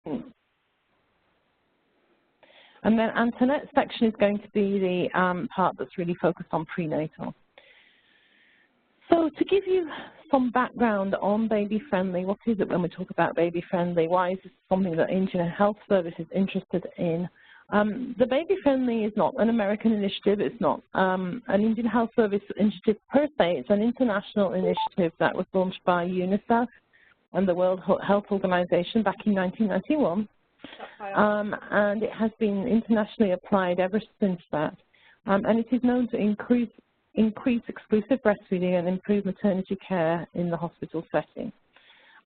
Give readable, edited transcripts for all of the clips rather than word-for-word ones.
And then Antoinette's section is going to be the part that's really focused on prenatal. So to give you some background on baby-friendly, what is it when we talk about baby-friendly? Why is this something that Indian Health Service is interested in? The baby-friendly is not an American initiative. It's not an Indian Health Service initiative per se. It's an international initiative that was launched by UNICEF and the World Health Organization back in 1991. And it has been internationally applied ever since that. And it is known to increase exclusive breastfeeding and improve maternity care in the hospital setting.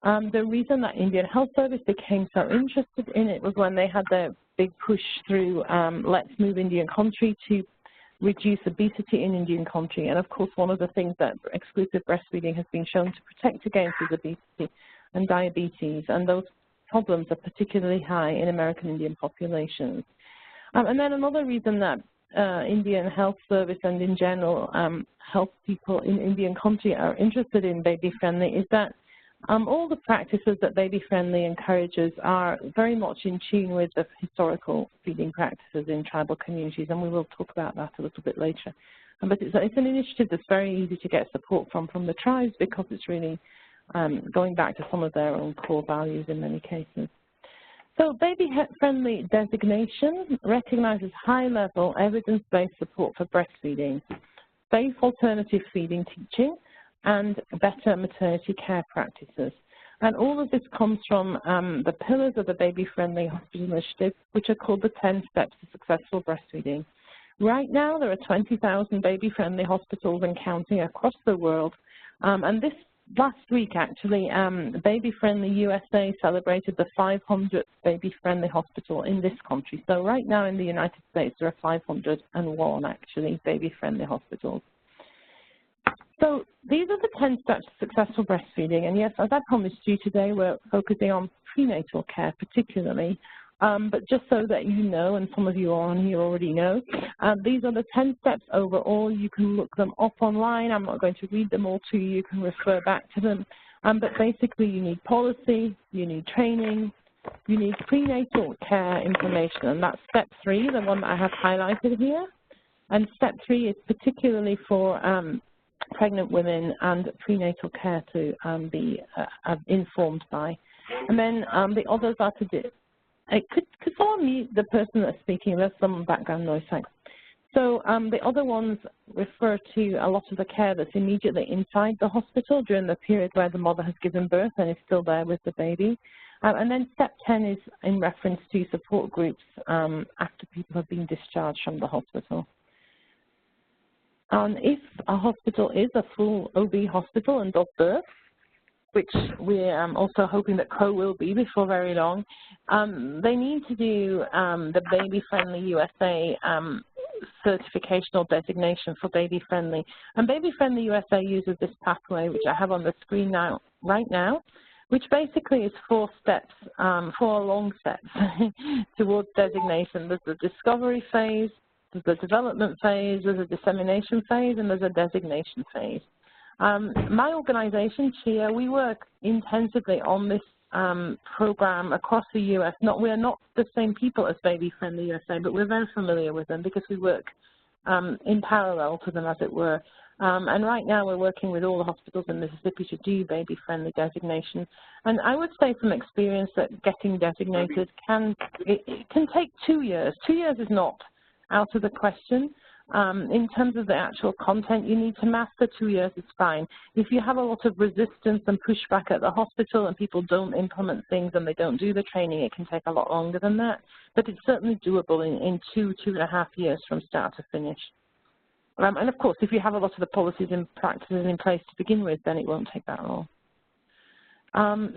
The reason that Indian Health Service became so interested in it was when they had their big push through Let's Move Indian Country to reduce obesity in Indian country. And of course, one of the things that exclusive breastfeeding has been shown to protect against is obesity and diabetes, and those problems are particularly high in American Indian populations. And then another reason that Indian Health Service and in general health people in Indian country are interested in baby-friendly is that all the practices that baby-friendly encourages are very much in tune with the historical feeding practices in tribal communities, and we will talk about that a little bit later. But it's an initiative that's very easy to get support from the tribes because it's really going back to some of their own core values in many cases. So baby-friendly designation recognizes high-level evidence-based support for breastfeeding, safe alternative feeding teaching, and better maternity care practices. And all of this comes from the pillars of the baby-friendly hospital initiative, which are called the 10 steps to successful breastfeeding. Right now, there are 20,000 baby-friendly hospitals and counting across the world. And this last week, actually, Baby-Friendly USA celebrated the 500th baby-friendly hospital in this country. So right now in the United States, there are 501, actually, baby-friendly hospitals. So these are the 10 steps to successful breastfeeding. And yes, as I promised you today, we're focusing on prenatal care particularly. But just so that you know, and some of you on here already know, these are the 10 steps overall. You can look them up online. I'm not going to read them all to you. You can refer back to them. But basically, you need policy, you need training, you need prenatal care information. And that's step 3, the one that I have highlighted here. And step 3 is particularly for pregnant women and prenatal care to be informed by. And then the others are to do. Could someone mute the person that's speaking? There's some background noise, thanks. So the other ones refer to a lot of the care that's immediately inside the hospital during the period where the mother has given birth and is still there with the baby. And then step 10 is in reference to support groups after people have been discharged from the hospital. If a hospital is a full OB hospital and does birth, which we're also hoping that CRO will be before very long, they need to do the Baby-Friendly USA certification or designation for baby-friendly. And Baby-Friendly USA uses this pathway, which I have on the screen right now, which basically is 4 steps, 4 long steps towards designation. There's the discovery phase, there's the development phase, there's a dissemination phase, and there's a designation phase. My organization, CHIA, we work intensively on this program across the U.S. We're not the same people as Baby-Friendly USA, but we're very familiar with them because we work in parallel to them, as it were. And right now we're working with all the hospitals in Mississippi to do baby-friendly designation. And I would say from experience that getting designated can take 2 years. 2 years is not out of the question. In terms of the actual content you need to master, 2 years is fine. If you have a lot of resistance and pushback at the hospital and people don't implement things and they don't do the training, it can take a lot longer than that. But it's certainly doable in 2.5 years from start to finish. And of course, if you have a lot of the policies and practices in place to begin with, then it won't take that long.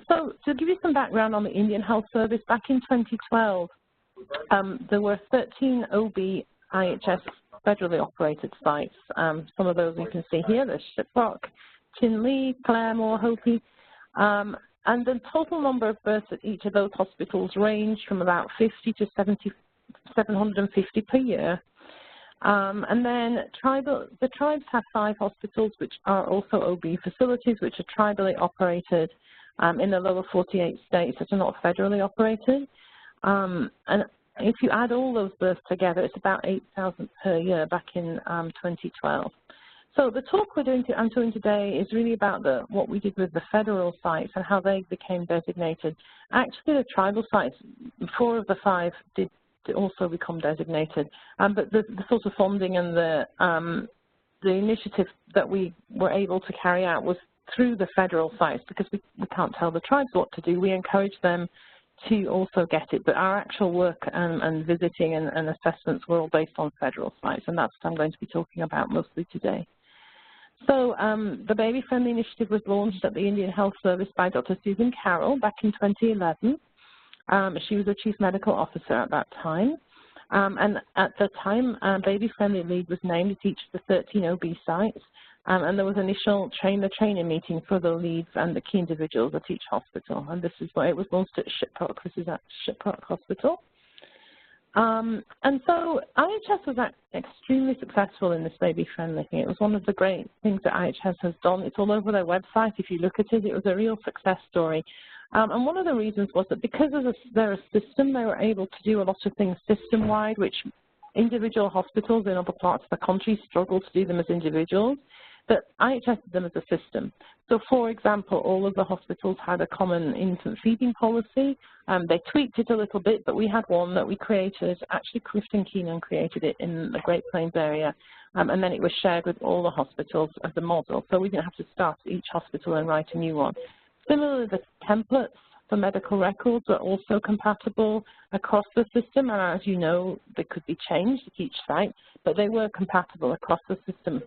So to give you some background on the Indian Health Service, back in 2012, there were 13 OB IHS federally operated sites. Some of those you can see here, there's Shiprock, Chinle, Claremore, Hopi. And the total number of births at each of those hospitals ranged from about 50 to 750 per year. And then the tribes have 5 hospitals which are also OB facilities which are tribally operated. in the lower 48 states that are not federally operated. And if you add all those births together, it's about 8,000 per year back in 2012. So the talk I'm doing today is really about what we did with the federal sites and how they became designated. Actually, the tribal sites, 4 of the 5 did also become designated, but the sort of funding and the initiative that we were able to carry out was through the federal sites, because we can't tell the tribes what to do. We encourage them to also get it, but our actual work and visiting and assessments were all based on federal sites, and that's what I'm going to be talking about mostly today. So the Baby Friendly Initiative was launched at the Indian Health Service by Dr. Susan Carroll back in 2011. She was the Chief Medical Officer at that time. And at the time, Baby Friendly Lead was named at each of the 13 OB sites, and there was initial trainer meeting for the leads and the key individuals at each hospital. And this is where it was launched at Shiprock. This is at Shiprock Hospital. And so IHS was extremely successful in this baby-friendly thing. It was one of the great things that IHS has done. It's all over their website. If you look at it, it was a real success story. And one of the reasons was that because they're a system, they were able to do a lot of things system-wide, which individual hospitals in other parts of the country struggle to do them as individuals. But IHS did them as a system. So, for example, all of the hospitals had a common infant feeding policy. They tweaked it a little bit, but we had one that we created. Actually, Clifton Keenan created it in the Great Plains area, and then it was shared with all the hospitals as a model. So we didn't have to start at each hospital and write a new one. Similarly, the templates for medical records are also compatible across the system, and as you know, they could be changed at each site, but they were compatible across the system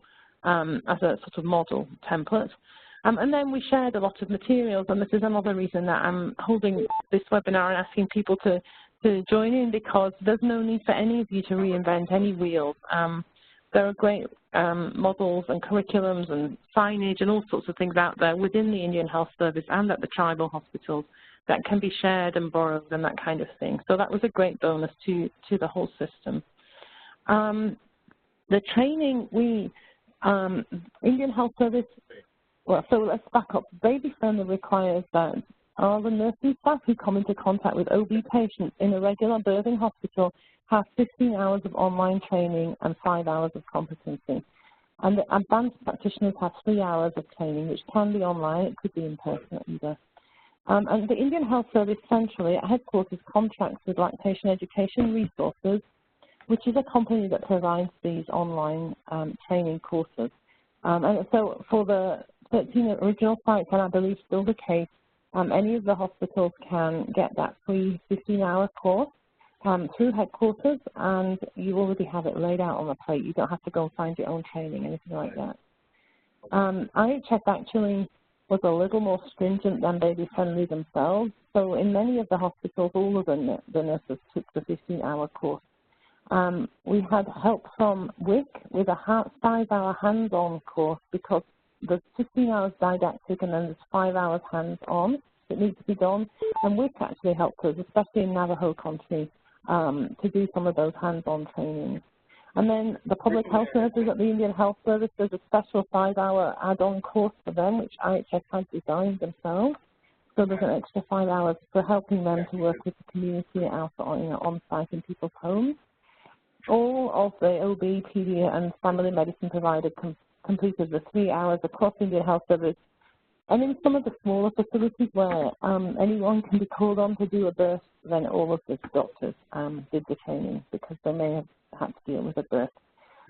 as a sort of model template. And then we shared a lot of materials, and this is another reason that I'm holding this webinar and asking people to join in, because there's no need for any of you to reinvent any wheels. There are great models and curriculums and signage and all sorts of things out there within the Indian Health Service and at the tribal hospitals that can be shared and borrowed and that kind of thing. So that was a great bonus to the whole system. The training, Indian Health Service, well, so let's back up. Baby Friendly requires that all the nursing staff who come into contact with OB patients in a regular birthing hospital have 15 hours of online training and 5 hours of competency. And the advanced practitioners have 3 hours of training, which can be online, it could be in person either. And the Indian Health Service centrally at headquarters contracts with Lactation Education Resources, which is a company that provides these online training courses. And so for the 13 original sites, and I believe still the case, any of the hospitals can get that free 15-hour course through headquarters, and you already have it laid out on the plate. You don't have to go and find your own training, anything like that. IHS actually was a little more stringent than Baby Friendly themselves. So in many of the hospitals, all of the nurses took the 15-hour course. We had help from WIC with a 5-hour hands-on course, because there's 15 hours didactic and then there's 5 hours hands-on that needs to be done. And WIC actually helped us, especially in Navajo country, to do some of those hands-on trainings. And then the public health nurses at the Indian Health Service, there's a special 5-hour add-on course for them, which IHS had designed themselves. So there's an extra 5 hours for helping them to work with the community out on site in people's homes. All of the OB, PD, and family medicine providers completed the 3 hours across Indian Health Service. And in some of the smaller facilities where anyone can be called on to do a birth, then all of the doctors did the training, because they may have had to deal with a birth.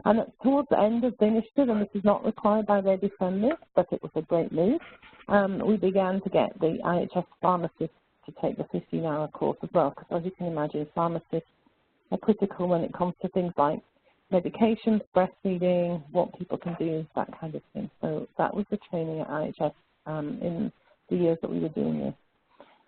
And towards the end of the initiative, and this is not required by Baby Friendly, but it was a great move, we began to get the IHS pharmacists to take the 15-hour course as well, because as you can imagine, pharmacists are critical when it comes to things like medications, breastfeeding, what people can do, that kind of thing. So that was the training at IHS in the years that we were doing this.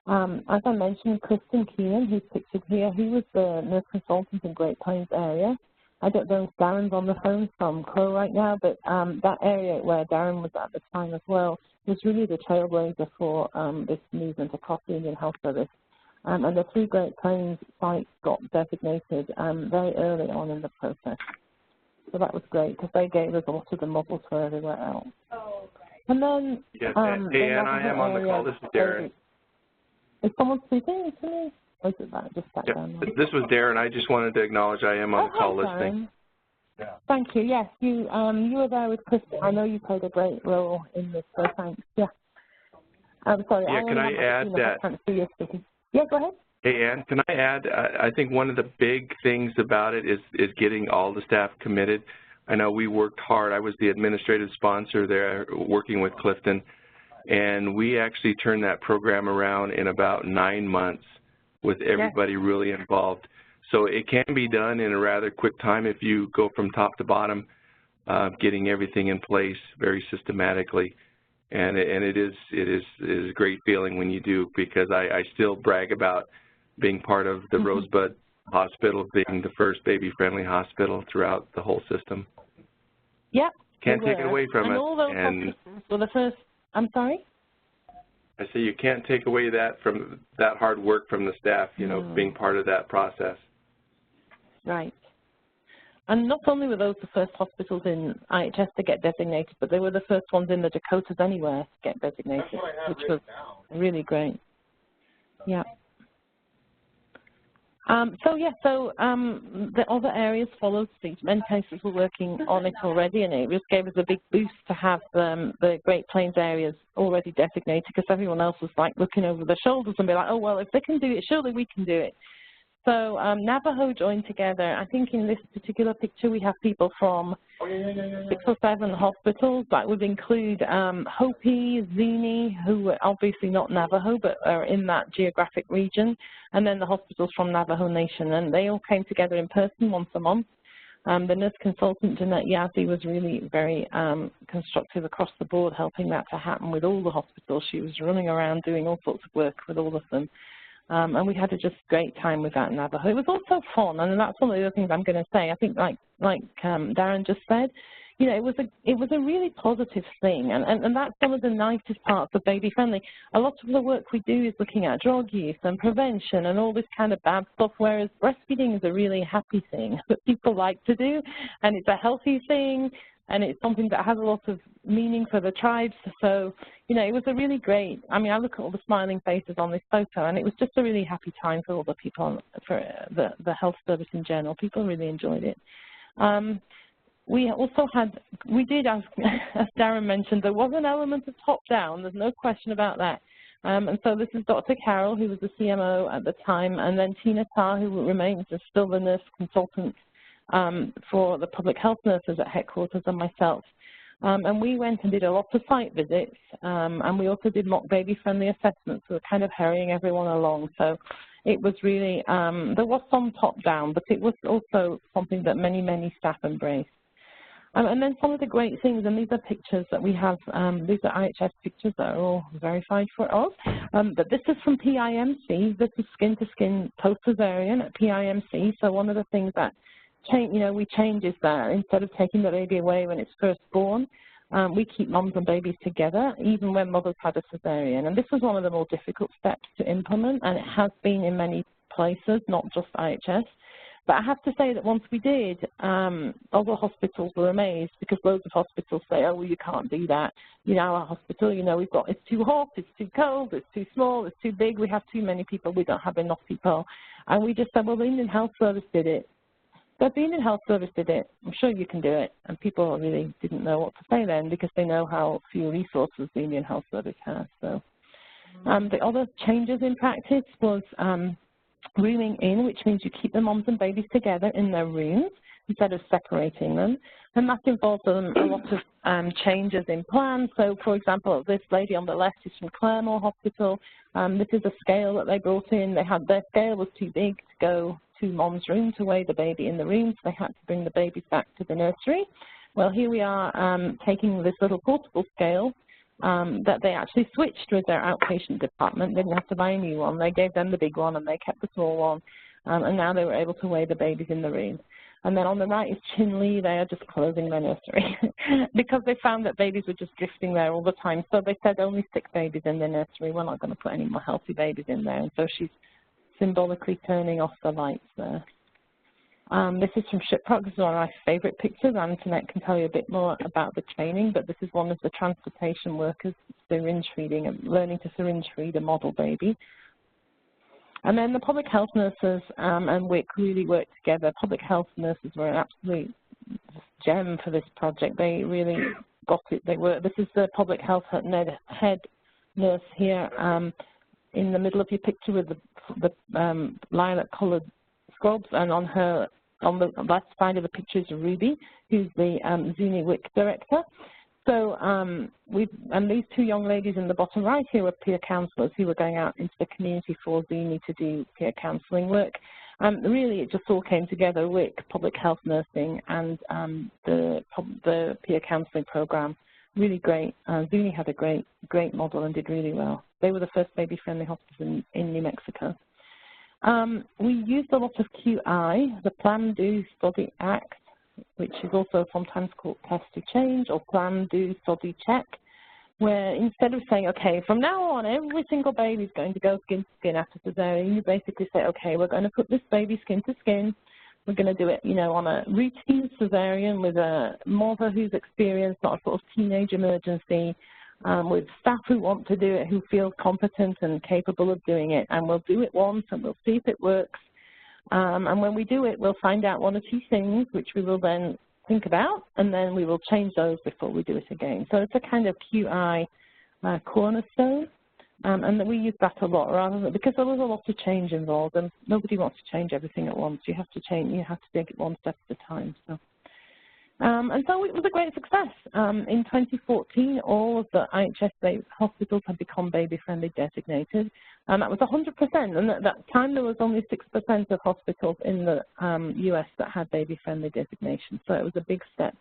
As I mentioned, Clifton Keenan, who's pictured here, he was the nurse consultant in Great Plains area. I don't know if Darren's on the phone from Crow right now, but that area where Darren was at the time as well was really the trailblazer for this movement across the Indian Health Service. And the 3 Great Plains sites got designated very early on in the process. So that was great, because they gave us a lot of the models for everywhere else. Oh, great. And then, yes, hey, Ann, I am on the call. This is Darren. Is someone speaking to me? Or is it that just sat down there? This was Darren. I just wanted to acknowledge I am on the call listening. Yeah. Thank you. Yes, you were there with Kristen. I know you played a great role in this, so thanks. Yeah. I'm sorry. Yeah, can I add that? Yeah, go ahead. Hey, Ann, can I add, I think one of the big things about it is getting all the staff committed. I know we worked hard. I was the administrative sponsor there working with Clifton, and we actually turned that program around in about 9 months with everybody really involved. So it can be done in a rather quick time if you go from top to bottom, getting everything in place very systematically. And it is a great feeling when you do, because I still brag about being part of the Rosebud Hospital, being the first baby-friendly hospital throughout the whole system. Yep. Can't take it away from and it. All those hospitals were the first. I'm sorry? I say you can't take away that from that hard work from the staff, you know, being part of that process. Right. And not only were those the first hospitals in IHS to get designated, but they were the first ones in the Dakotas anywhere to get designated, which was really great. Yeah. The other areas followed suit. Many places were working on it already, and it just gave us a big boost to have the Great Plains areas already designated, because everyone else was like looking over their shoulders and be like, oh, well, if they can do it, surely we can do it. So Navajo joined together. I think in this particular picture we have people from 6 or 7 hospitals. That would include Hopi, Zuni, who are obviously not Navajo but are in that geographic region, and then the hospitals from Navajo Nation. And they all came together in person once a month. The nurse consultant, Jeanette Yazzie, was really very constructive across the board, helping that to happen with all the hospitals. She was running around doing all sorts of work with all of them. And we had a just great time with that Navajo. It was also fun, and that's one of the other things I'm going to say. I think, like Darren just said, you know, it was a really positive thing, and that's one of the nicest parts of Baby Friendly. A lot of the work we do is looking at drug use and prevention and all this kind of bad stuff, whereas breastfeeding is a really happy thing that people like to do, and it's a healthy thing, and it's something that has a lot of meaning for the tribes. So, you know, it was a really great, I mean, I look at all the smiling faces on this photo, and it was just a really happy time for all the people, for the health service in general. People really enjoyed it. We also had, we did, as Darren mentioned, there was an element of top-down. There's no question about that. And so this is Dr. Carroll, who was the CMO at the time, and then Tina Tarr, who remains still the nurse consultant for the public health nurses at headquarters, and myself. And we went and did a lot of site visits, and we also did mock baby-friendly assessments, so kind of hurrying everyone along. So it was really, there was some top-down, but it was also something that many, many staff embraced. And then some of the great things, and these are pictures that we have, these are IHS pictures that are all verified for us, but this is from PIMC. This is skin-to-skin post-cesarean at PIMC, so one of the things that we change is that instead of taking the baby away when it's first born, we keep moms and babies together, even when mothers had a cesarean. And this was one of the more difficult steps to implement, and it has been in many places, not just IHS. But I have to say that once we did, other hospitals were amazed, because loads of hospitals say, oh, well, you can't do that. You know, our hospital, you know, we've got, it's too hot, it's too cold, it's too small, it's too big, we have too many people, we don't have enough people. And we just said, well, the Indian Health Service did it. So the Indian Health Service did it. I'm sure you can do it. And people really didn't know what to say then, because they know how few resources the Indian Health Service has. So the other changes in practice was rooming in, which means you keep the moms and babies together in their rooms instead of separating them. And that involves a lot of changes in plans. So, for example, this lady on the left is from Claremore Hospital. This is a scale that they brought in. Their scale was too big to go to mom's room to weigh the baby in the room, so they had to bring the babies back to the nursery. Well, here we are taking this little portable scale that they actually switched with their outpatient department. They didn't have to buy a new one. They gave them the big one and they kept the small one, and now they were able to weigh the babies in the room. And then on the right is Chinle. They are just closing their nursery because they found that babies were just drifting there all the time. So they said only 6 babies in the nursery. We're not going to put any more healthy babies in there. And so she's symbolically turning off the lights there. This is from Shiprock. This is one of my favorite pictures. Antoinette can tell you a bit more about the training, but this is one of the transportation workers syringe feeding and learning to syringe feed a model baby. And then the public health nurses and WIC really worked together. Public health nurses were an absolute gem for this project. They really got it. This is the public health head nurse here in the middle of your picture with the lilac-colored scrubs, and on the left side of the picture is Ruby, who's the Zuni WIC director. So and these two young ladies in the bottom right here were peer counsellors who were going out into the community for Zuni to do peer counselling work. Really, it just all came together, WIC, public health nursing, and the peer counselling program. Really great. Zuni had a great model and did really well. They were the first baby-friendly hospital in New Mexico. We used a lot of QI, the Plan, Do, Study, Act, which is also sometimes called Test to Change or Plan, Do, Study, Check, where instead of saying, okay, from now on, every single baby is going to go skin to skin after cesarean, you basically say, okay, we're going to put this baby skin to skin. We're going to do it, on a routine cesarean with a mother who's experienced, not a sort of teenage emergency, with staff who want to do it, who feel competent and capable of doing it. And we'll do it once and we'll see if it works. And when we do it, we'll find out one or two things, which we will then think about, and then we will change those before we do it again. So it's a kind of QI cornerstone. And we use that a lot, rather than, because there was a lot of change involved, and nobody wants to change everything at once. You have to take it one step at a time. So. And so it was a great success. In 2014, all of the IHS-based hospitals had become baby-friendly designated, and that was 100%. And at that time, there was only 6% of hospitals in the U.S. that had baby-friendly designation, so it was a big step.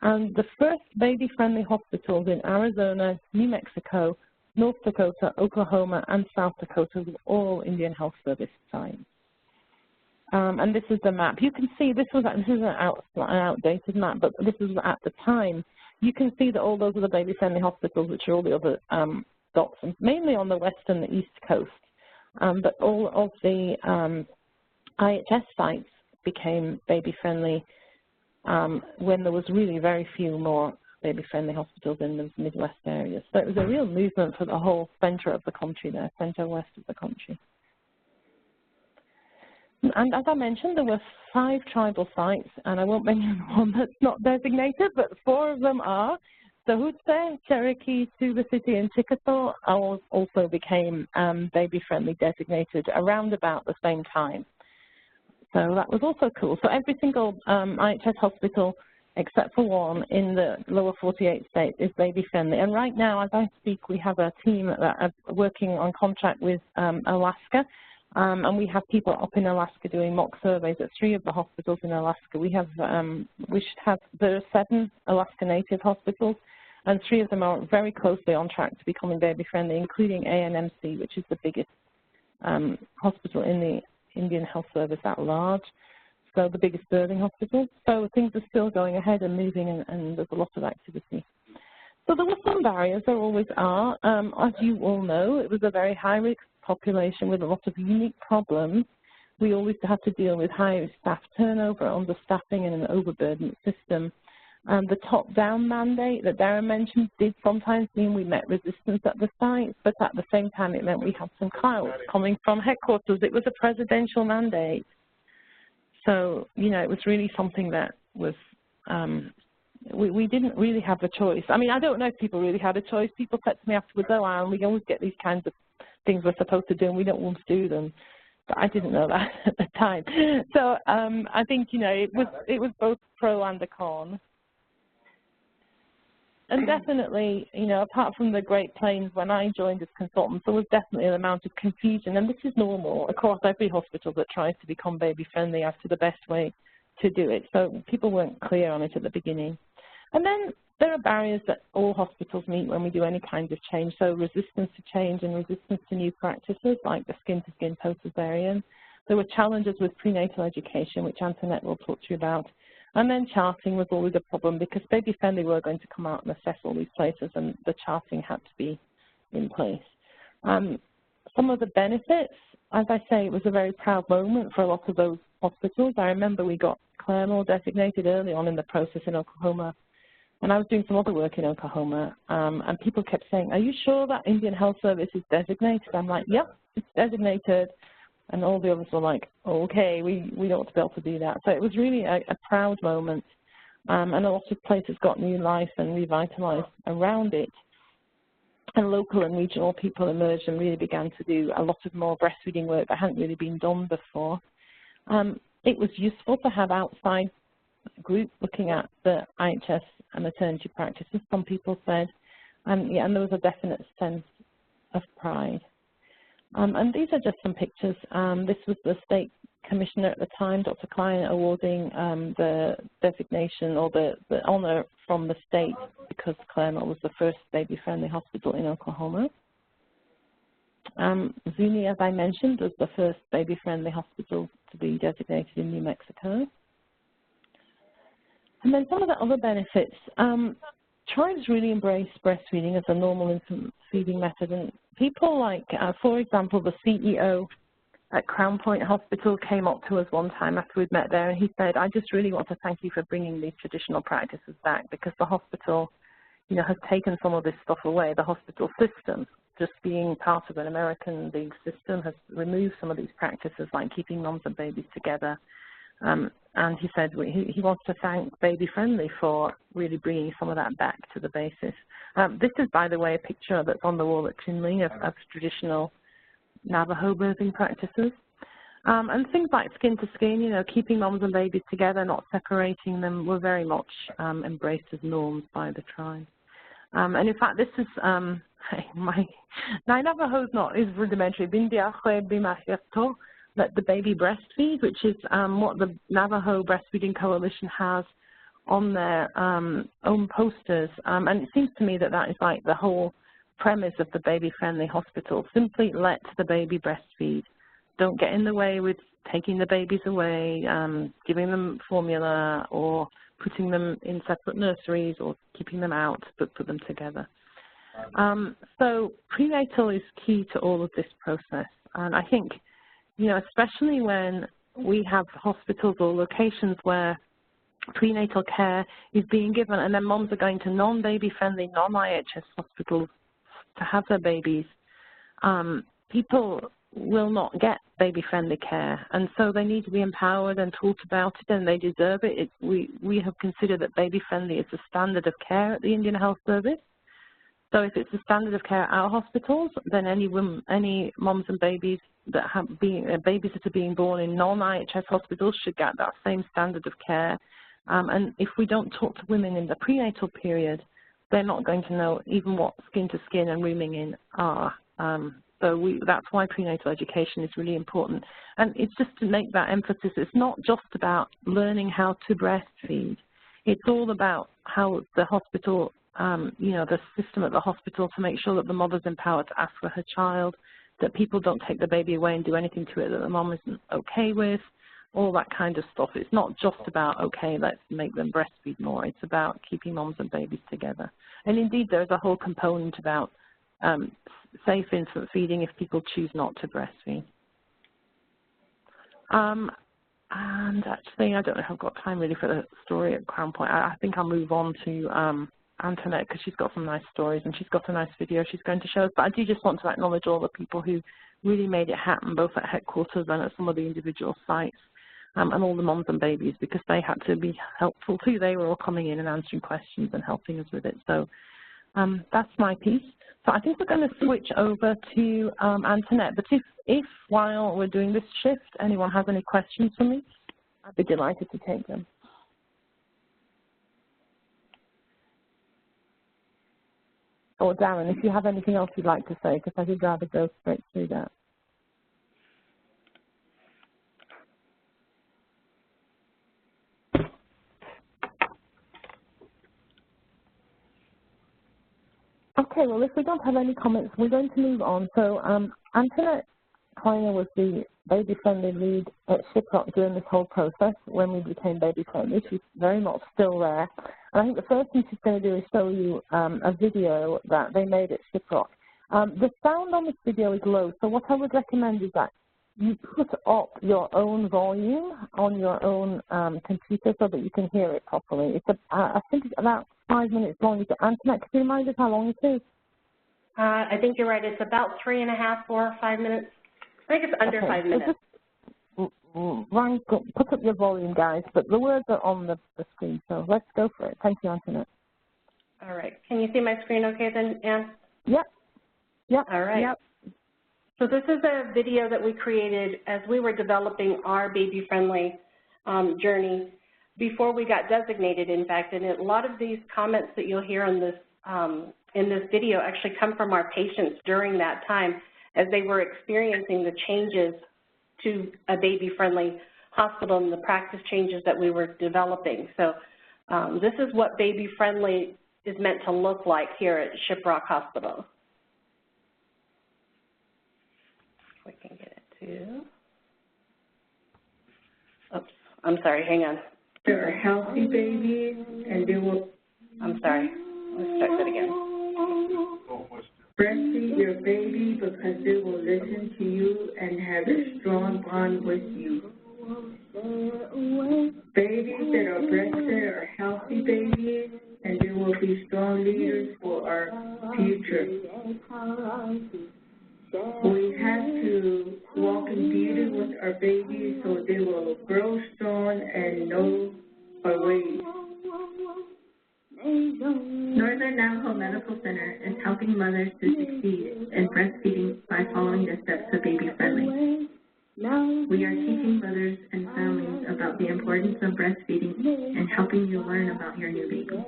And the first baby-friendly hospitals in Arizona, New Mexico, North Dakota, Oklahoma, and South Dakota were all Indian Health Service sites. And this is the map. You can see this is an outdated map, but this was at the time. You can see that all those are the baby-friendly hospitals, which are all the other dots, mainly on the west and the east coast. But all of the IHS sites became baby-friendly when there was really very few more baby-friendly hospitals in the Midwest areas. So it was a real movement for the whole center of the country there, center-west of the country. And as I mentioned, there were 5 tribal sites, and I won't mention the one that's not designated, but 4 of them are. Sahutse, Cherokee, Tuba City, and Chickasaw also became baby-friendly designated around about the same time. So that was also cool. So every single IHS hospital, except for one in the lower 48 states, is baby-friendly. And right now, as I speak, we have a team that are working on contract with Alaska. And we have people up in Alaska doing mock surveys at 3 of the hospitals in Alaska. There are 7 Alaska Native hospitals, and 3 of them are very closely on track to becoming baby-friendly, including ANMC, which is the biggest hospital in the Indian Health Service at large, so the biggest birthing hospital. So things are still going ahead and moving, and there's a lot of activity. So there were some barriers, there always are. As you all know, it was a very high-risk population with a lot of unique problems. We always had to deal with high staff turnover, understaffing, and an overburdened system. The top-down mandate that Darren mentioned did sometimes mean we met resistance at the sites, but at the same time it meant we had some clout coming from headquarters. It was a presidential mandate. So, it was really something that was, we didn't really have a choice. I mean, I don't know if people really had a choice. People said to me afterwards, oh, Alan, we always get these kinds of things we're supposed to do and we don't want to do them. But I didn't know that at the time. So I think, it was both pro and a con. And definitely, apart from the Great Plains, when I joined as consultant, there was definitely an amount of confusion, and this is normal across every hospital that tries to become baby-friendly as to the best way to do it. So people weren't clear on it at the beginning. And then there are barriers that all hospitals meet when we do any kind of change, so resistance to change and resistance to new practices like the skin-to-skin post-cesarean. There were challenges with prenatal education, which Antoinette will talk to you about. And then charting was always a problem because baby-friendly were going to come out and assess all these places, and the charting had to be in place. Some of the benefits, as I say, it was a very proud moment for a lot of those hospitals. I remember we got Claremore designated early on in the process in Oklahoma, and I was doing some other work in Oklahoma, and people kept saying, are you sure that Indian Health Service is designated? I'm like, yep, it's designated. And all the others were like, oh, okay, we ought to be able to do that. So it was really a proud moment, and a lot of places got new life and revitalized around it. And local and regional people emerged and really began to do a lot of more breastfeeding work that hadn't really been done before. It was useful to have outside groups looking at the IHS and maternity practices, some people said, and there was a definite sense of pride. And these are just some pictures. This was the state commissioner at the time, Dr. Klein, awarding the designation or the honor from the state because Claremore was the first baby-friendly hospital in Oklahoma. Zuni, as I mentioned, was the first baby-friendly hospital to be designated in New Mexico. And then some of the other benefits. Tribes really embrace breastfeeding as a normal infant feeding method, and people like, for example, the CEO at Crown Point Hospital came up to us one time after we'd met there, and he said, I just really want to thank you for bringing these traditional practices back because the hospital, has taken some of this stuff away. The hospital system, just being part of an American big system, has removed some of these practices like keeping moms and babies together. And he said he wants to thank Baby Friendly for really bringing some of that back to the basis. This is, by the way, a picture that's on the wall at Chinle of traditional Navajo birthing practices. And things like skin to skin, keeping moms and babies together, not separating them, were very much embraced as norms by the tribe. And in fact, this is my Navajo is rudimentary. Let the baby breastfeed, which is what the Navajo Breastfeeding Coalition has on their own posters. And it seems to me that that is like the whole premise of the baby-friendly hospital. Simply let the baby breastfeed. Don't get in the way with taking the babies away, giving them formula, or putting them in separate nurseries, or keeping them out, but put them together. So prenatal is key to all of this process. And I think, especially when we have hospitals or locations where prenatal care is being given and then moms are going to non-baby-friendly, non-IHS hospitals to have their babies, people will not get baby-friendly care. And so they need to be empowered and taught about it, and they deserve it. We have considered that baby-friendly is the standard of care at the Indian Health Service. So if it's the standard of care at our hospitals, then any moms and babies that babies that are being born in non-IHS hospitals should get that same standard of care. And if we don't talk to women in the prenatal period, they're not going to know even what skin to skin and rooming in are. So that's why prenatal education is really important. And it's just to make that emphasis, it's not just about learning how to breastfeed. It's all about how the hospital, the system at the hospital to make sure that the mother's empowered to ask for her child, that people don't take the baby away and do anything to it that the mom isn't okay with, all that kind of stuff. It's not just about, okay, let's make them breastfeed more. It's about keeping moms and babies together. And indeed, there's a whole component about safe infant feeding if people choose not to breastfeed. And actually, I don't know if I've got time really for the story at Crown Point. I think I'll move on to Antoinette because she's got some nice stories and she's got a nice video she's going to show us. But I do just want to acknowledge all the people who really made it happen, both at headquarters and at some of the individual sites, and all the moms and babies, because they had to be helpful too. They were all coming in and answering questions and helping us with it. So that's my piece. So I think we're going to switch over to Antoinette. But if while we're doing this shift, anyone has any questions for me, I'd be delighted to take them. Or Darren, if you have anything else you'd like to say, because I would rather go straight through that. Okay, well, if we don't have any comments, we're going to move on. So Antoinette Kleiner was the baby-friendly lead at Shiprock during this whole process when we became baby-friendly. She's very much still there. And I think the first thing she's going to do is show you a video that they made at Shiprock. The sound on this video is low, so what I would recommend is that you put up your own volume on your own computer so that you can hear it properly. It's I think it's about 5 minutes long. Antoinette, can you remind us how long it is? I think you're right. It's about 3.5, 4 or 5 minutes. I think it's under 5 minutes. So just put up your volume, guys, but the words are on the screen, so let's go for it. Thank you, Antoinette. All right. Can you see my screen okay then, Ann? Yep. Yep. All right. Yep. So this is a video that we created as we were developing our baby-friendly journey before we got designated, in fact. And a lot of these comments that you'll hear in this video actually come from our patients during that time as they were experiencing the changes to a baby-friendly hospital and the practice changes that we were developing. So this is what baby-friendly is meant to look like here at Shiprock Hospital. We can get it to, oops, I'm sorry, hang on. They're a healthy baby, and they will, I'm sorry, let's start that again. Breastfeed your baby because they will listen to you and have a strong bond with you. Babies that are breastfed are healthy babies, and they will be strong leaders for our future. We have to walk in beauty with our babies so they will grow strong and know our ways. Northern Navajo Medical Center is helping mothers to succeed in breastfeeding by following the steps of Baby Friendly. We are teaching mothers and families about the importance of breastfeeding and helping you learn about your new baby.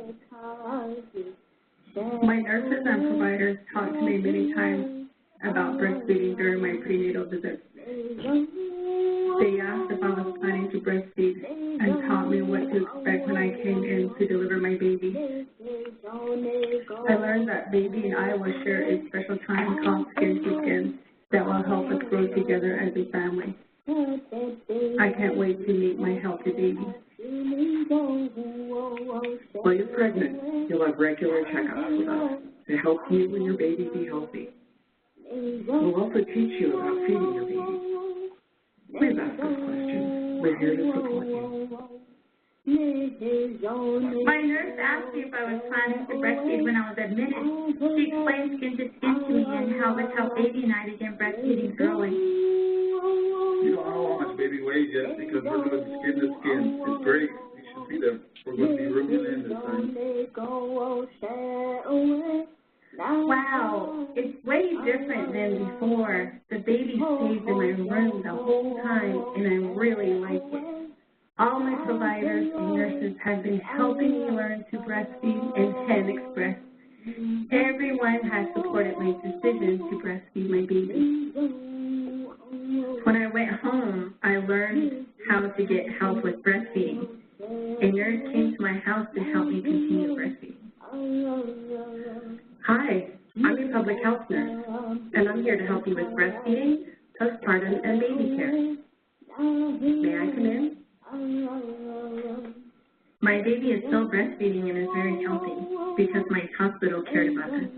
My nurses and providers talked to me many times about breastfeeding during my prenatal visits. They asked if I was planning to breastfeed and taught me what to expect when I came in to deliver my baby. I learned that baby and I will share a special time called Skin to Skin that will help us grow together as a family. I can't wait to meet my healthy baby. While you're pregnant, you'll have regular checkups with us to help you and your baby be healthy. We'll also teach you about feeding your baby. Please ask us questions. We're here to support you. My nurse asked me if I was planning to breastfeed when I was admitted. She explained Skin to Skin to me and how it helped baby and I begin breastfeeding early. You don't know how much baby weighs yet because we're doing skin to skin. It's great. You should see them. We're going to be rooming in this time. Wow, it's way different than before. The baby stays in my room the whole time, and I really like it. All my providers and nurses have been helping me learn to breastfeed and express. Everyone has supported my decision to breastfeed my baby. When I went home, I learned how to get help with breastfeeding. A nurse came to my house to help me continue breastfeeding. Hi, I'm your public health nurse, and I'm here to help you with breastfeeding, postpartum, and baby care. May I come in? My baby is still breastfeeding and is very healthy because my hospital cared about us.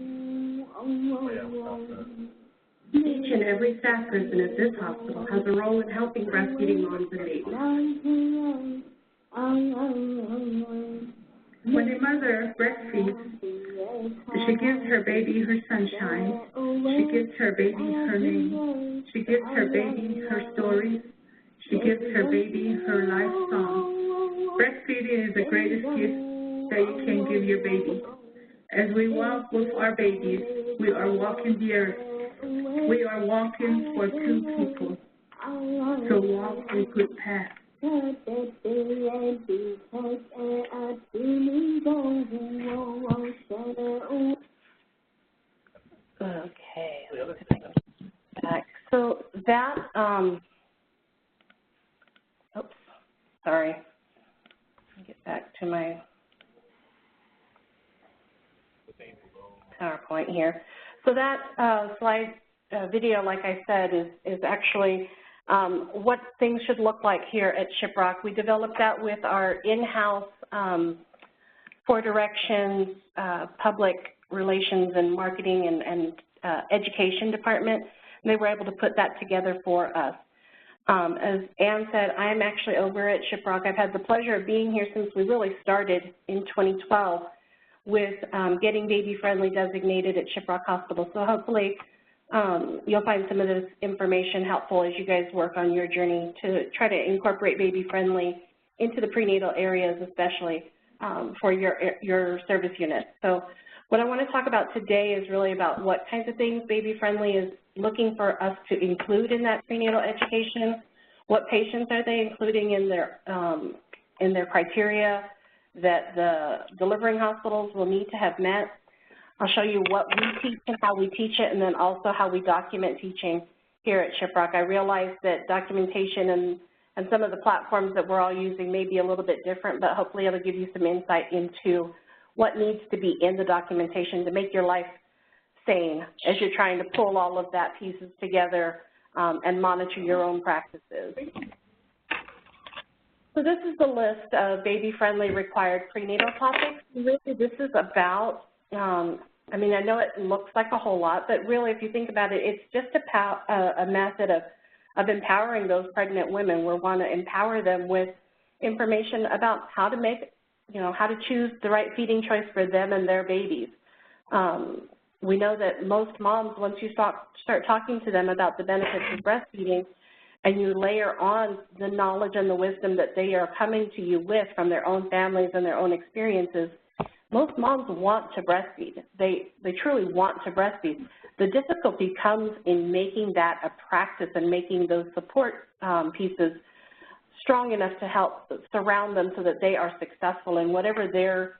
Each and every staff person at this hospital has a role in helping breastfeeding moms and babies. When a mother breastfeeds, she gives her baby her sunshine. She gives her baby her name. She gives her baby her stories. She gives her baby her life song. Breastfeeding is the greatest gift that you can give your baby. As we walk with our babies, we are walking the earth. We are walking for two people to walk a good path. Okay, let's see if I can get back. So that, oops, sorry. Let me get back to my PowerPoint here. So that slide video, like I said, is actually what things should look like here at Shiprock. We developed that with our in-house for directions, public relations and marketing and education department. And they were able to put that together for us. As Ann said, I'm actually over at Shiprock. I've had the pleasure of being here since we really started in 2012 with getting baby-friendly designated at Shiprock Hospital. So hopefully you'll find some of this information helpful as you guys work on your journey to try to incorporate baby-friendly into the prenatal areas, especially for your service unit. So what I want to talk about today is really about what kinds of things baby-friendly is looking for us to include in that prenatal education. What patients are they including in their criteria that the delivering hospitals will need to have met. I'll show you what we teach and how we teach it, and then also how we document teaching here at Shiprock. I realize that documentation and some of the platforms that we're all using may be a little bit different, but hopefully it'll give you some insight into what needs to be in the documentation to make your life sane as you're trying to pull all of that pieces together and monitor your own practices. So this is the list of baby-friendly required prenatal topics. Really, this is about, I mean, I know it looks like a whole lot, but really if you think about it, it's just a method of empowering those pregnant women. We want to empower them with information about how to make, how to choose the right feeding choice for them and their babies. We know that most moms, once you start talking to them about the benefits of breastfeeding and you layer on the knowledge and the wisdom that they are coming to you with from their own families and their own experiences, most moms want to breastfeed. They truly want to breastfeed. The difficulty comes in making that a practice and making those support pieces strong enough to help surround them so that they are successful in whatever their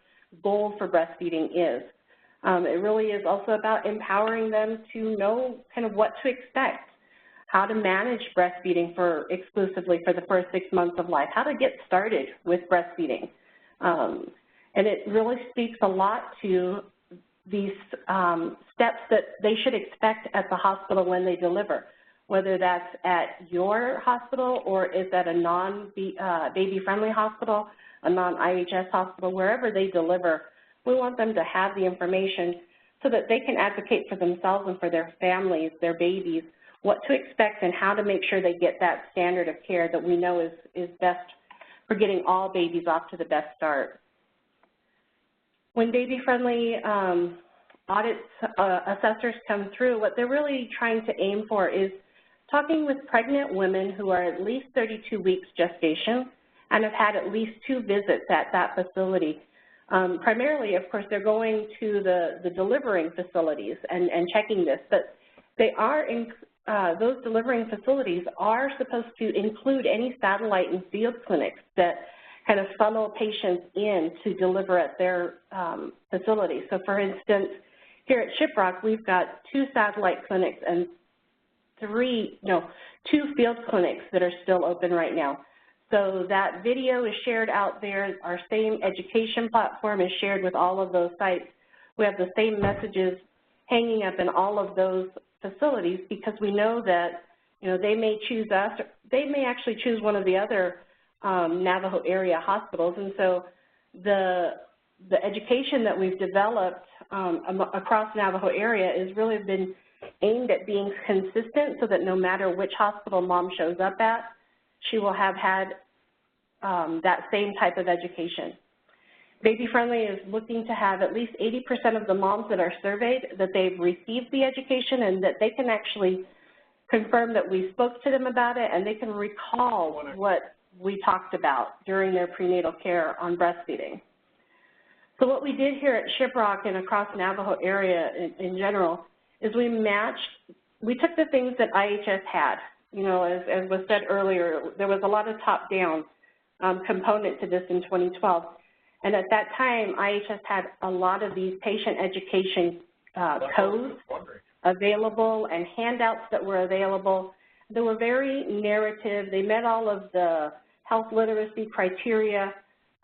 goal for breastfeeding is. It really is also about empowering them to know kind of what to expect, how to manage breastfeeding exclusively for the first 6 months of life, how to get started with breastfeeding. And it really speaks a lot to these steps that they should expect at the hospital when they deliver, whether that's at your hospital or is at a non-baby-friendly hospital, a non-IHS hospital, wherever they deliver. We want them to have the information so that they can advocate for themselves and for their families, their babies, what to expect and how to make sure they get that standard of care that we know is best for getting all babies off to the best start. When baby-friendly audits assessors come through, what they're really trying to aim for is talking with pregnant women who are at least 32 weeks gestation and have had at least 2 visits at that facility. Primarily, of course, they're going to the delivering facilities and checking this, but they are those delivering facilities are supposed to include any satellite and field clinics that kind of funnel patients in to deliver at their facility. So, for instance, here at Shiprock, we've got 2 satellite clinics and 2 field clinics that are still open right now. So that video is shared out there. Our same education platform is shared with all of those sites. We have the same messages hanging up in all of those facilities because we know that, they may choose us, or they may actually choose one of the other Navajo area hospitals. And so the education that we've developed across Navajo area has really been aimed at being consistent so that no matter which hospital mom shows up at, she will have had that same type of education. Baby-friendly is looking to have at least 80% of the moms that are surveyed that they've received the education and that they can actually confirm that we spoke to them about it and they can recall what we talked about during their prenatal care on breastfeeding. So what we did here at Shiprock and across Navajo area in general is we took the things that IHS had. As was said earlier, there was a lot of top-down component to this in 2012. And at that time, IHS had a lot of these patient education codes available and handouts that were available. They were very narrative. They met all of the health literacy criteria.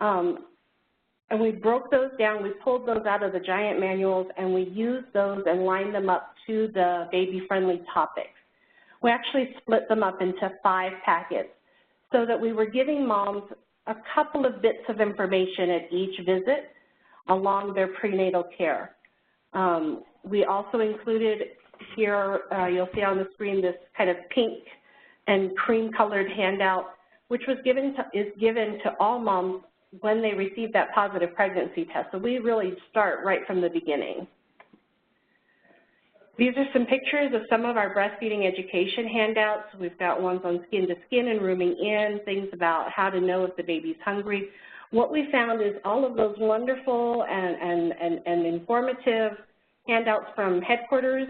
And we broke those down. We pulled those out of the giant manuals, and we used those and lined them up to the baby-friendly topics. We actually split them up into 5 packets so that we were giving moms a couple of bits of information at each visit along their prenatal care. We also included here, you'll see on the screen this kind of pink and cream-colored handout, which is given to all moms when they receive that positive pregnancy test. So we really start right from the beginning. These are some pictures of some of our breastfeeding education handouts. We've got ones on skin to skin and rooming in, things about how to know if the baby's hungry. What we found is all of those wonderful and informative handouts from headquarters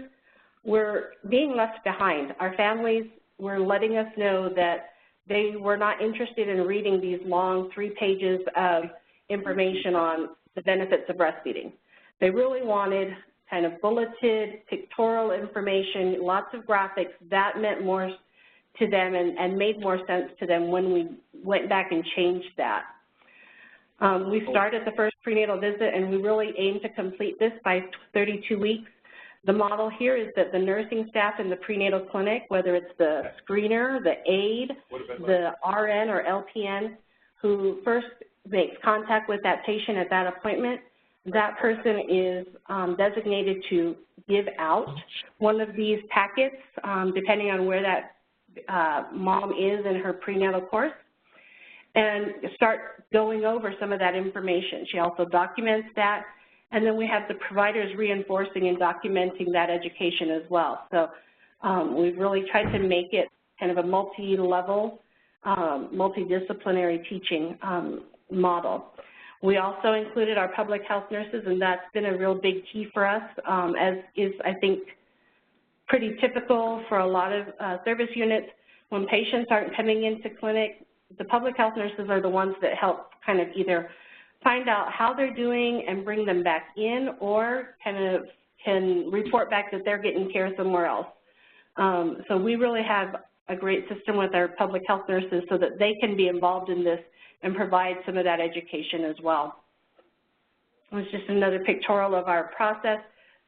were being left behind. Our families were letting us know that they were not interested in reading these long 3 pages of information on the benefits of breastfeeding. They really wanted kind of bulleted, pictorial information, lots of graphics. That meant more to them and made more sense to them when we went back and changed that. We started the first prenatal visit, and we really aim to complete this by 32 weeks. The model here is that the nursing staff in the prenatal clinic, whether it's the screener, the aide, the RN or LPN, who first makes contact with that patient at that appointment, that person is designated to give out one of these packets, depending on where that mom is in her prenatal course, and start going over some of that information. She also documents that, and then we have the providers reinforcing and documenting that education as well. So we've really tried to make it kind of a multi-level, multidisciplinary teaching model. We also included our public health nurses, and that's been a real big key for us, as is, I think, pretty typical for a lot of service units. When patients aren't coming into clinic, the public health nurses are the ones that help kind of either find out how they're doing and bring them back in, or kind of can report back that they're getting care somewhere else. So we really have a great system with our public health nurses so that they can be involved in this and provide some of that education as well. It was just another pictorial of our process.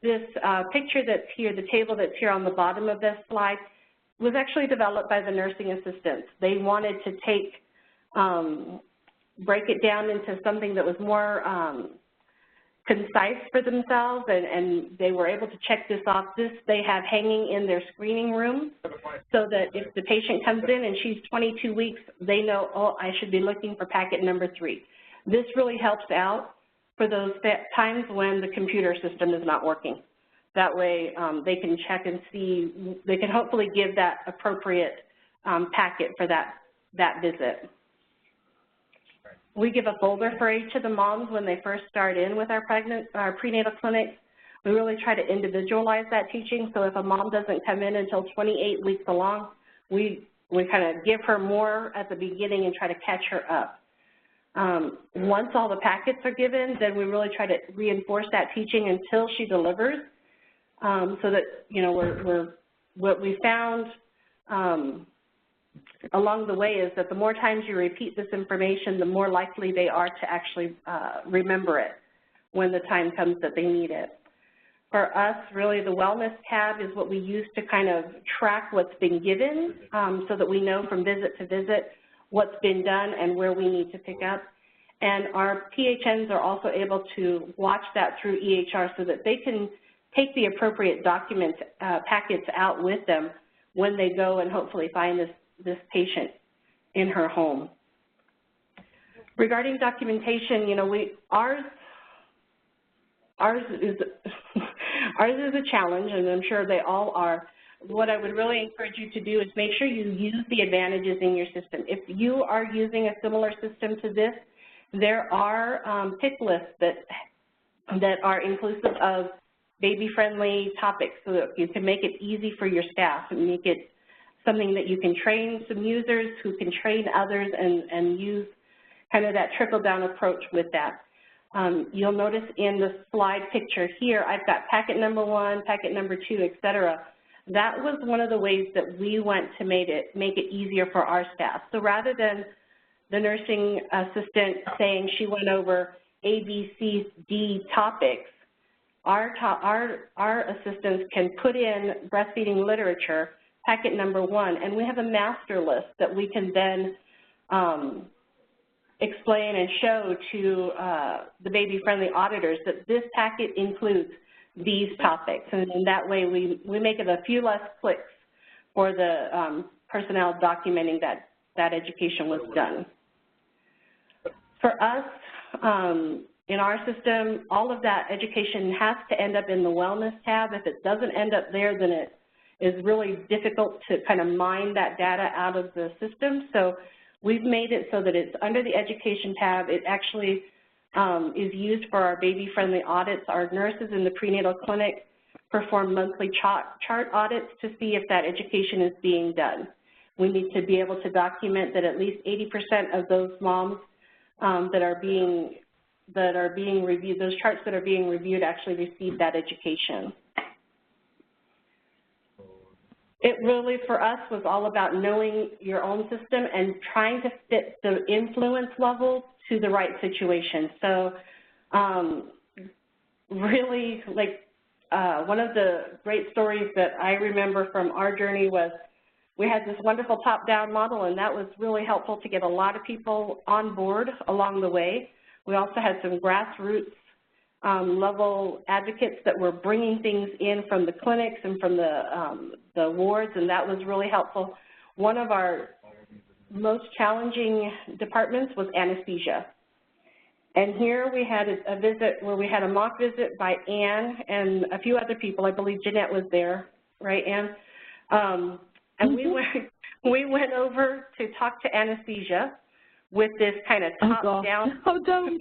This picture that's here, the table that's here on the bottom of this slide, was actually developed by the nursing assistants. They wanted to take, break it down into something that was more concise for themselves, and they were able to check this off. This they have hanging in their screening room, so that if the patient comes in and she's 22 weeks, they know, oh, I should be looking for packet number 3. This really helps out for those times when the computer system is not working. That way they can check and see, they can hopefully give that appropriate packet for that visit. We give a folder for each of the moms when they first start in with our prenatal clinics. We really try to individualize that teaching, so if a mom doesn't come in until 28 weeks along, we kind of give her more at the beginning and try to catch her up. Once all the packets are given, then we really try to reinforce that teaching until she delivers, so that, you know, what we found along the way is that the more times you repeat this information, the more likely they are to actually remember it when the time comes that they need it. For us, really, the wellness tab is what we use to kind of track what's been given, so that we know from visit to visit what's been done and where we need to pick up. And our PHNs are also able to watch that through EHR so that they can take the appropriate documents, packets out with them when they go and hopefully find this patient in her home. Regarding documentation, you know, ours is a challenge, and I'm sure they all are. What I would really encourage you to do is make sure you use the advantages in your system. If you are using a similar system to this, there are pick lists that are inclusive of baby-friendly topics, so that you can make it easy for your staff and make it something that you can train some users who can train others and use kind of that trickle-down approach with that. You'll notice in the slide picture here, I've got packet number 1, packet number 2, et cetera. That was one of the ways that we went to make it easier for our staff. So rather than the nursing assistant saying she went over A, B, C, D topics, our assistants can put in breastfeeding literature, packet number 1, and we have a master list that we can then explain and show to the baby-friendly auditors that this packet includes these topics, and in that way we make it a few less clicks for the personnel documenting that that education was done. For us, in our system, all of that education has to end up in the wellness tab. If it doesn't end up there, then it is really difficult to kind of mine that data out of the system. So we've made it so that it's under the education tab. It actually is used for our baby-friendly audits. Our nurses in the prenatal clinic perform monthly chart audits to see if that education is being done. We need to be able to document that at least 80% of those moms that are being reviewed, those charts that are being reviewed actually receive that education. It really, for us, was all about knowing your own system and trying to fit the influence level to the right situation. So really, like, one of the great stories that I remember from our journey was we had this wonderful top-down model, and that was really helpful to get a lot of people on board along the way. We also had some grassroots level advocates that were bringing things in from the clinics and from the wards, and that was really helpful. One of our most challenging departments was anesthesia. And here we had a visit where we had a mock visit by Ann and a few other people. I believe Jeanette was there, right, Ann? And we went over to talk to anesthesia with this kind of top-down. Oh, don't.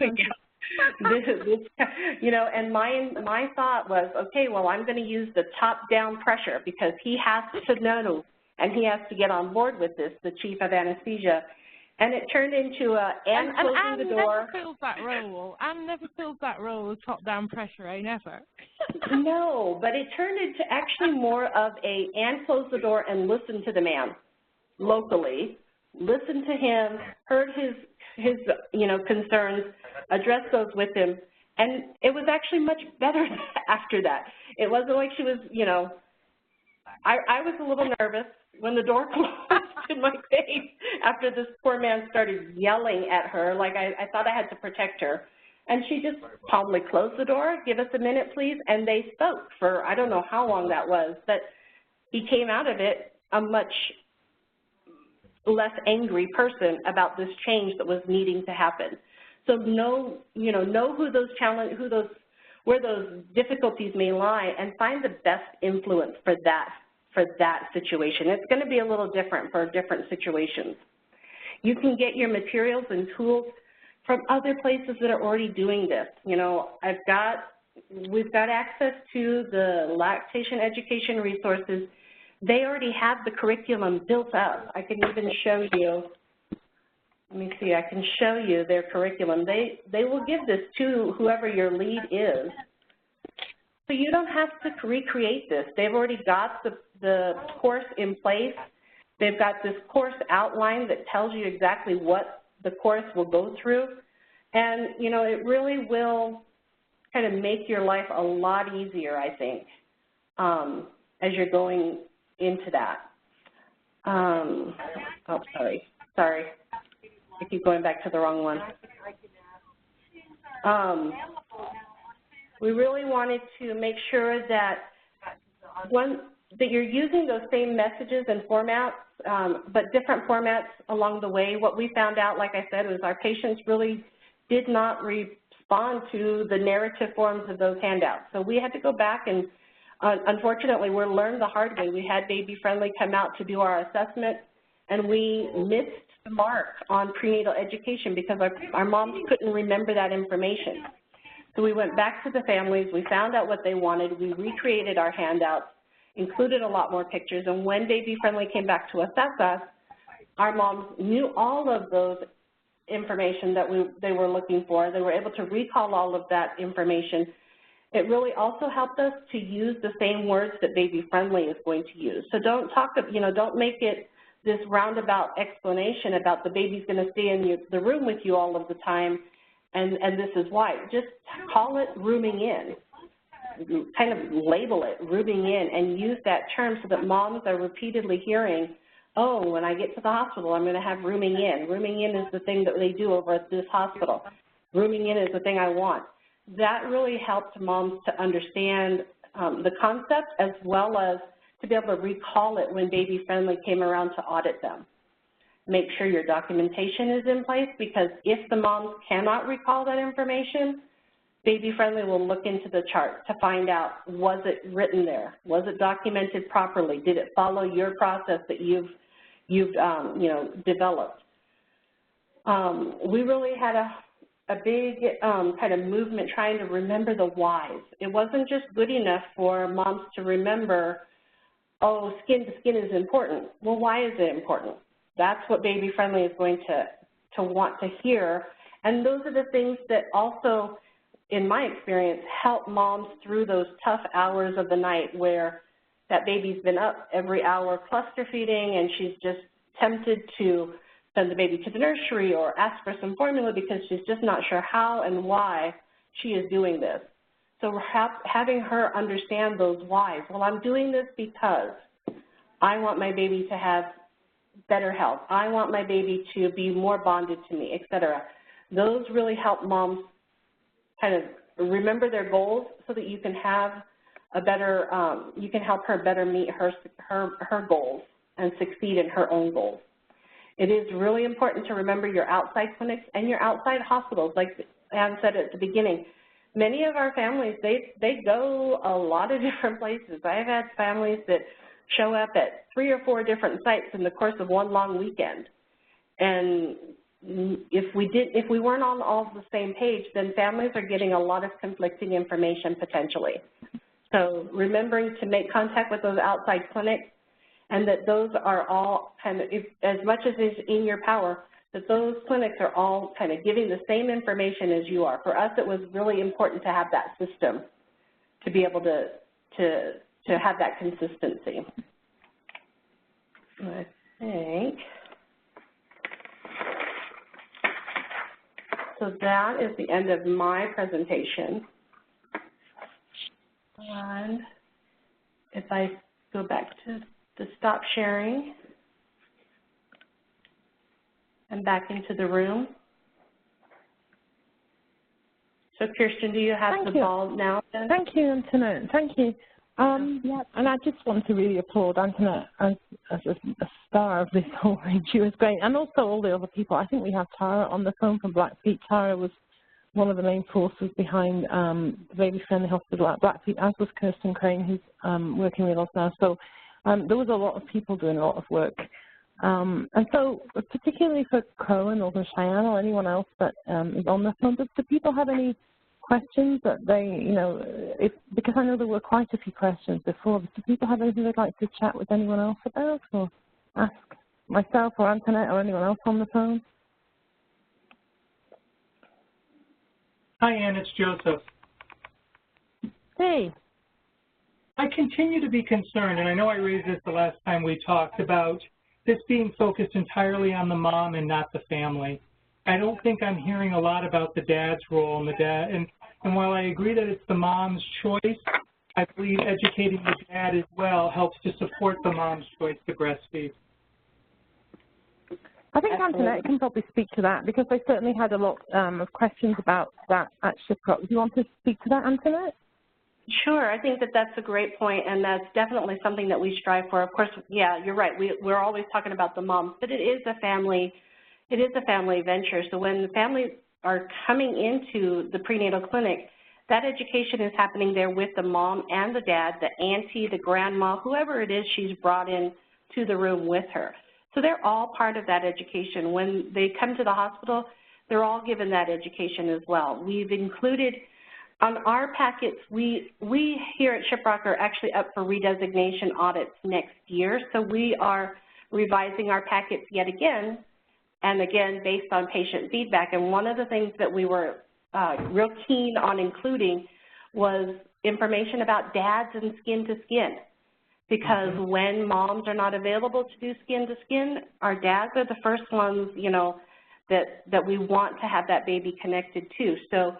You know, and my thought was, okay, well, I'm going to use the top-down pressure because he has to know and he has to get on board with this, the chief of anesthesia. And it turned into Ann closing the door. Ann never fills that role. Ann never fills that role of top-down pressure, never. No, but it turned into actually more of a Ann closed the door and listened to the man locally, listened to him, heard his concerns, addressed those with him, and it was actually much better after that. It wasn't like she was, I was a little nervous when the door closed in my face after this poor man started yelling at her, like I thought I had to protect her. And she just calmly closed the door, give us a minute, please, and they spoke for I don't know how long that was, but he came out of it a much less angry person about this change that was needing to happen. So know who those where those difficulties may lie, and find the best influence for that situation. It's going to be a little different for different situations. You can get your materials and tools from other places that are already doing this. We've got access to the lactation education resources. They already have the curriculum built up. I can even show you. Let me see, I can show you their curriculum. They will give this to whoever your lead is. So you don't have to recreate this. They've already got the course in place. They've got this course outline that tells you exactly what the course will go through. And, it really will kind of make your life a lot easier, I think, as you're going into that. Oh, sorry. I keep going back to the wrong one. We really wanted to make sure that that you're using those same messages and formats, but different formats along the way. What we found out, like I said, was our patients really did not respond to the narrative forms of those handouts. So we had to go back and, unfortunately, we learned the hard way. We had Baby Friendly come out to do our assessment, and we missed the mark on prenatal education because our moms couldn't remember that information. So we went back to the families, we found out what they wanted, we recreated our handouts, included a lot more pictures, and when Baby Friendly came back to assess us, our moms knew all of those information that they were looking for. They were able to recall all of that information. It really also helped us to use the same words that Baby Friendly is going to use. So don't don't make it this roundabout explanation about the baby's going to stay in the room with you all of the time, and this is why. Just call it rooming in. Kind of label it rooming in and use that term so that moms are repeatedly hearing, oh, when I get to the hospital, I'm going to have rooming in. Rooming in is the thing that they do over at this hospital. Rooming in is the thing I want. That really helped moms to understand the concept as well as to be able to recall it when Baby Friendly came around to audit them. Make sure your documentation is in place, because if the moms cannot recall that information, Baby Friendly will look into the chart to find out, was it written there? Was it documented properly? Did it follow your process that you've developed? We really had a big kind of movement trying to remember the whys. It wasn't just good enough for moms to remember, oh, skin to skin is important. Well, why is it important? That's what Baby Friendly is going to want to hear. And those are the things that also, in my experience, help moms through those tough hours of the night where that baby's been up every hour cluster feeding and she's just tempted to send the baby to the nursery or ask for some formula because she's just not sure how and why she is doing this. So having her understand those whys. Well, I'm doing this because I want my baby to have better health. I want my baby to be more bonded to me, et cetera. Those really help moms kind of remember their goals so that you can have a better, you can help her better meet her goals and succeed in her own goals. It is really important to remember your outside clinics and your outside hospitals. Like Ann said at the beginning, many of our families, they go a lot of different places. I've had families that show up at 3 or 4 different sites in the course of one long weekend. And if we weren't on all the same page, then families are getting a lot of conflicting information potentially. So remembering to make contact with those outside clinics, and that those are all kind of, as much as is in your power, that those clinics are all kind of giving the same information as you are. For us, it was really important to have that system to be able to have that consistency. I think. So that is the end of my presentation. And if I go back to the stop sharing and back into the room. So Kirsten, do you have the ball now? Then? Thank you, Antoinette. Thank you. Yeah, and I just want to really applaud Antoinette as a star of this whole thing. She was great, and also all the other people. I think we have Tara on the phone from Blackfeet. Tara was one of the main forces behind the Baby Friendly Hospital at Blackfeet, as was Kirsten Crane, who's working with us now. So there was a lot of people doing a lot of work. And so particularly for Crow and Northern Cheyenne or anyone else that is on the phone, do people have any questions that they, because I know there were quite a few questions before, but do people have anything they'd like to chat with anyone else about or ask myself or Antoinette or anyone else on the phone? Hi, Ann, it's Joseph. Hey. I continue to be concerned, and I know I raised this the last time we talked, about this being focused entirely on the mom and not the family. I don't think I'm hearing a lot about the dad's role and the dad. And while I agree that it's the mom's choice, I believe educating the dad as well helps to support the mom's choice to breastfeed. I think Antoinette can probably speak to that because they certainly had a lot of questions about that at Shiprock. Do you want to speak to that, Antoinette? Sure. I think that that's a great point, and that's definitely something that we strive for. Of course, yeah, you're right. We're always talking about the moms, but it is a family venture. So when the families are coming into the prenatal clinic, that education is happening there with the mom and the dad, the auntie, the grandma, whoever it is she's brought in to the room with her. So they're all part of that education. When they come to the hospital, they're all given that education as well. We've included on our packets, we here at Shiprock are actually up for redesignation audits next year. So we are revising our packets yet again, and again based on patient feedback. And one of the things that we were real keen on including was information about dads and skin to skin. Because when moms are not available to do skin to skin, our dads are the first ones, that we want to have that baby connected to. So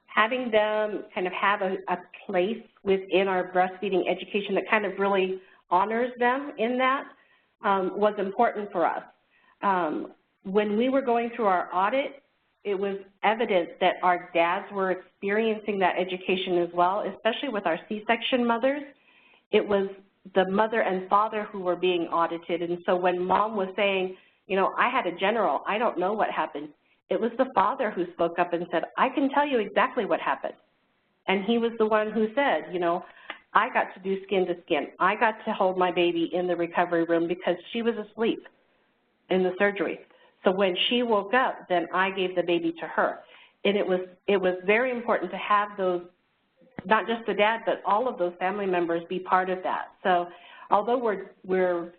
having them kind of have a place within our breastfeeding education that kind of really honors them in that was important for us. When we were going through our audit, it was evident that our dads were experiencing that education as well, especially with our C-section mothers. It was the mother and father who were being audited. And so when mom was saying, you know, I had a general, I don't know what happened, it was the father who spoke up and said, I can tell you exactly what happened. And he was the one who said, you know, I got to do skin to skin. I got to hold my baby in the recovery room because she was asleep in the surgery. So when she woke up, then I gave the baby to her. And it was very important to have those, not just the dad, but all of those family members be part of that. So although we're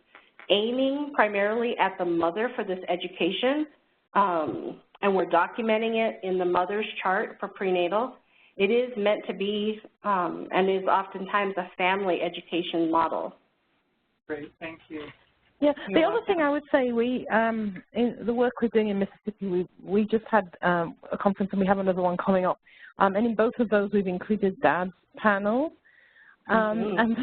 aiming primarily at the mother for this education, and we're documenting it in the mother's chart for prenatal, it is meant to be and is oftentimes a family education model. Great, thank you. Yeah, the other thing I would say, we in the work we're doing in Mississippi, we just had a conference and we have another one coming up. And in both of those, we've included dad's panels. And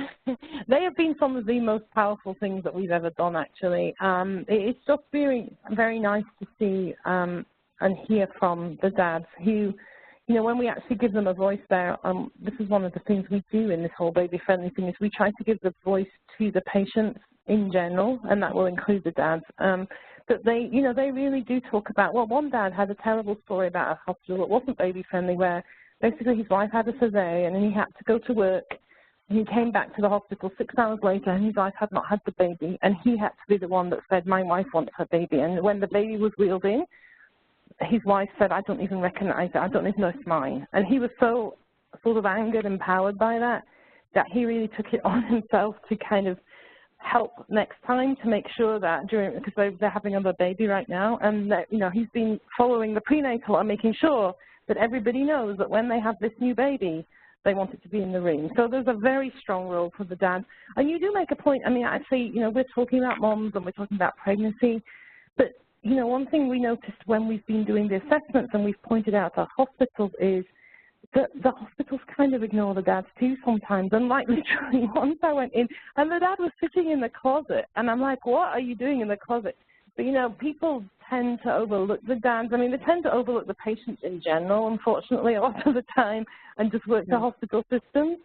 they have been some of the most powerful things that we've ever done, actually. It's just very, very nice to see and hear from the dads who, you know, when we actually give them a voice there, this is one of the things we do in this whole baby-friendly thing, is we try to give the voice to the patients in general, and that will include the dads. But they, you know, they really do talk about, well, one dad had a terrible story about a hospital that wasn't baby-friendly, where basically his wife had a cesarean and he had to go to work, and he came back to the hospital 6 hours later and his wife had not had the baby, and he had to be the one that said, my wife wants her baby. And when the baby was wheeled in, his wife said, I don't even recognize it, I don't even know it's mine. And he was so sort of angered and empowered by that, that he really took it on himself to kind of help next time to make sure that during, because they're having another baby right now, and that, you know, he's been following the prenatal and making sure that everybody knows that when they have this new baby, they want it to be in the room. So there's a very strong role for the dad. And you do make a point, I mean, actually, you know, we're talking about moms and we're talking about pregnancy, but you know, one thing we noticed when we've been doing the assessments and we've pointed out to hospitals is that the hospitals kind of ignore the dads too sometimes. And like literally once I went in and the dad was sitting in the closet and I'm like, what are you doing in the closet? But you know, people tend to overlook the dads. I mean, they tend to overlook the patients in general, unfortunately, a lot of the time, and just work the hospital systems.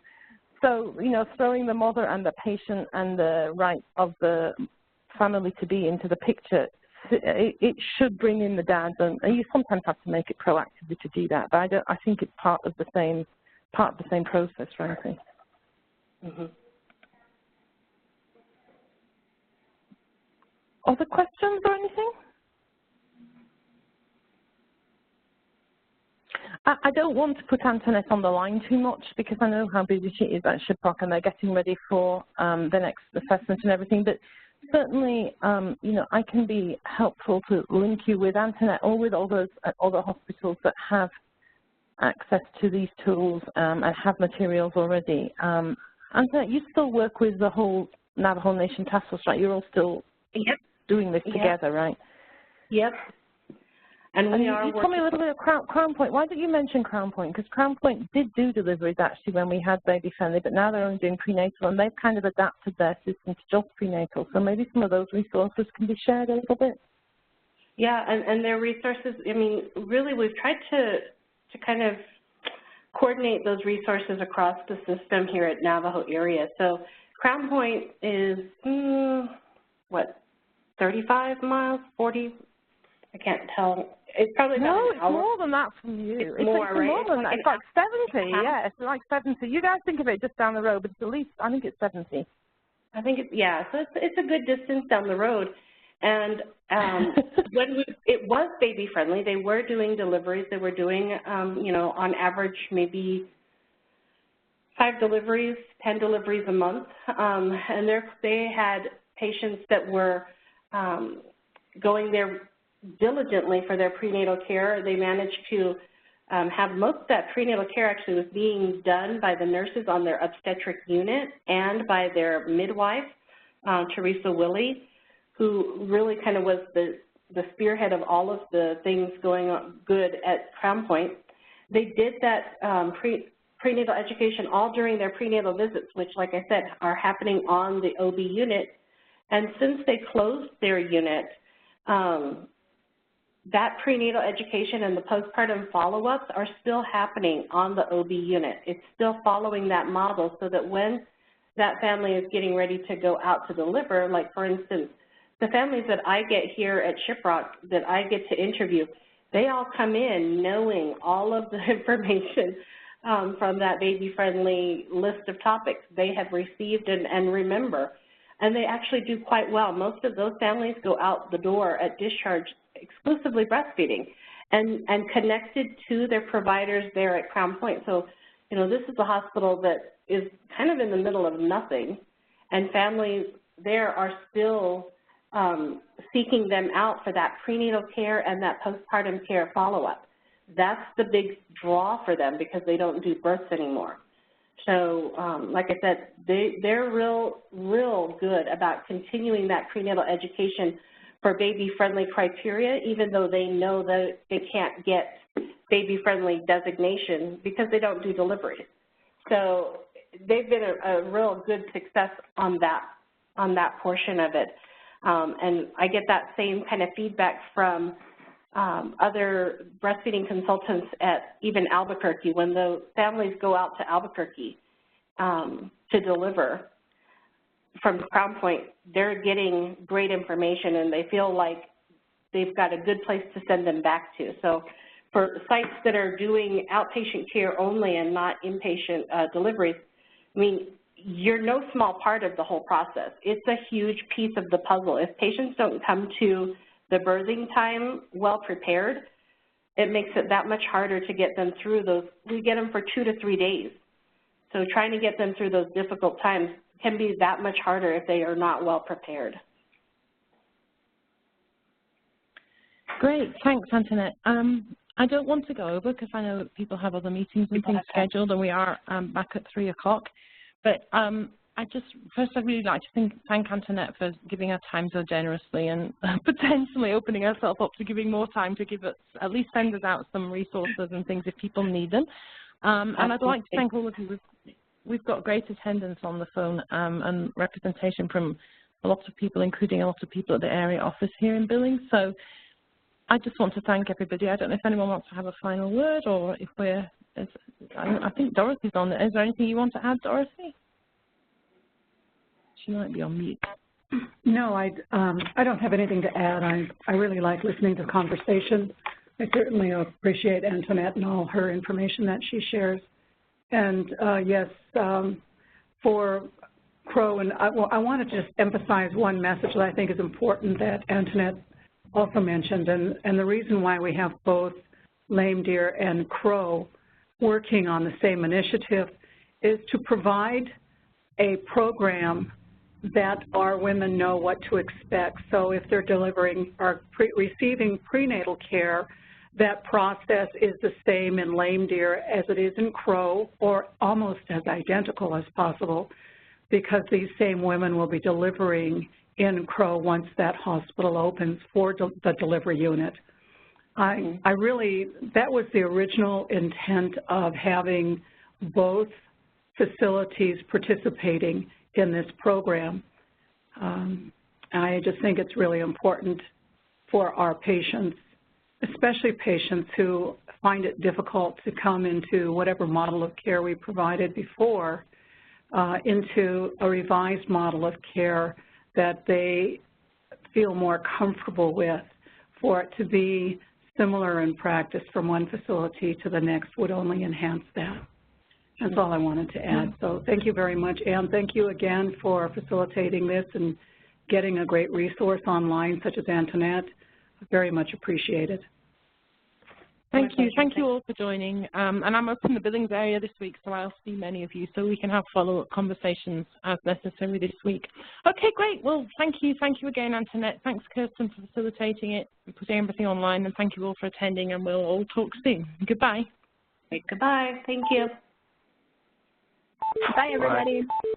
So, you know, throwing the mother and the patient and the right of the family to be into the picture, it should bring in the dads, and you sometimes have to make it proactively to do that. But I think it's part of the same process, frankly. Other questions or anything? I don't want to put Antoinette on the line too much because I know how busy she is at Shiprock and they're getting ready for the next assessment and everything. But certainly, you know, I can be helpful to link you with Antoinette or with other hospitals that have access to these tools and have materials already. Antoinette, you still work with the whole Navajo Nation Task Force, right? You're all still doing this together, right? Yep. And we are you told me a little bit of Crown Point. Why did you mention Crown Point? Because Crown Point did do deliveries actually when we had baby friendly, but now they're only doing prenatal, and they've kind of adapted their system to just prenatal. So maybe some of those resources can be shared a little bit. Yeah, and their resources, I mean, really we've tried to kind of coordinate those resources across the system here at Navajo area. So Crown Point is, what, 35 miles, 40? I can't tell. It's probably about an hour. No, it's more than that from you. It's more, right? More than that. It's like 70, yeah. It's like 70. You guys think of it just down the road, but it's at least, I think it's 70. I think it's, yeah, so it's a good distance down the road. And when it was baby friendly, they were doing deliveries. They were doing, you know, on average maybe 5 deliveries, 10 deliveries a month. And they had patients that were going there diligently for their prenatal care. They managed to have most of that prenatal care actually was being done by the nurses on their obstetric unit and by their midwife, Teresa Willie, who really kind of was the spearhead of all of the things going on good at Crown Point. They did that prenatal education all during their prenatal visits, which, like I said, are happening on the OB unit. And since they closed their unit, that prenatal education and the postpartum follow-ups are still happening on the OB unit. It's still following that model so that when that family is getting ready to go out to deliver, like for instance, the families that I get here at Shiprock that I get to interview, they all come in knowing all of the information from that baby-friendly list of topics they have received and remember. And they actually do quite well. Most of those families go out the door at discharge exclusively breastfeeding and connected to their providers there at Crown Point. So, you know, this is a hospital that is kind of in the middle of nothing, and families there are still seeking them out for that prenatal care and that postpartum care follow-up. That's the big draw for them because they don't do births anymore. So, like I said, they're real good about continuing that prenatal education for baby-friendly criteria, even though they know that they can't get baby-friendly designation because they don't do deliveries. So they've been a real good success on that portion of it. And I get that same kind of feedback from other breastfeeding consultants at even Albuquerque. When the families go out to Albuquerque to deliver from Crown Point, they're getting great information and they feel like they've got a good place to send them back to. So for sites that are doing outpatient care only and not inpatient deliveries, I mean, you're no small part of the whole process. It's a huge piece of the puzzle. If patients don't come to the birthing time well prepared, it makes it that much harder to get them through those. We get them for 2 to 3 days. So trying to get them through those difficult times can be that much harder if they are not well prepared. Great, thanks, Antoinette. I don't want to go over because I know people have other meetings and things scheduled, and we are back at 3 o'clock. But first I'd really like to thank Antoinette for giving her time so generously and potentially opening herself up to giving more time to give us, at least send us out some resources and things if people need them. And I'd like to thank all of you. We've got great attendance on the phone and representation from a lot of people, including a lot of people at the area office here in Billings. So I just want to thank everybody. I don't know if anyone wants to have a final word or if I think Dorothy's on there. Is there anything you want to add, Dorothy? She might be on mute. No, I don't have anything to add. I really like listening to the conversation. I certainly appreciate Antoinette and all her information that she shares. And yes, for Crow, and I want to just emphasize one message that I think is important that Antoinette also mentioned, and the reason why we have both Lame Deer and Crow working on the same initiative is to provide a program that our women know what to expect. So if they're delivering or receiving prenatal care, that process is the same in Lame Deer as it is in Crow, or almost as identical as possible, because these same women will be delivering in Crow once that hospital opens for the delivery unit. I really, that was the original intent of having both facilities participating in this program. I just think it's really important for our patients, especially patients who find it difficult to come into whatever model of care we provided before, into a revised model of care that they feel more comfortable with. For it to be similar in practice from one facility to the next would only enhance that. That's all I wanted to add. So thank you very much, Anne. Thank you again for facilitating this and getting a great resource online such as Antoinette. Very much appreciated. Thank you. Thank you all for joining. And I'm up in the Billings area this week, so I'll see many of you so we can have follow-up conversations as necessary this week. Okay, great. Well, thank you. Thank you again, Antoinette. Thanks, Kirsten, for facilitating it and putting everything online. And thank you all for attending, and we'll all talk soon. Goodbye. Goodbye. Thank you. Bye, everybody. Bye.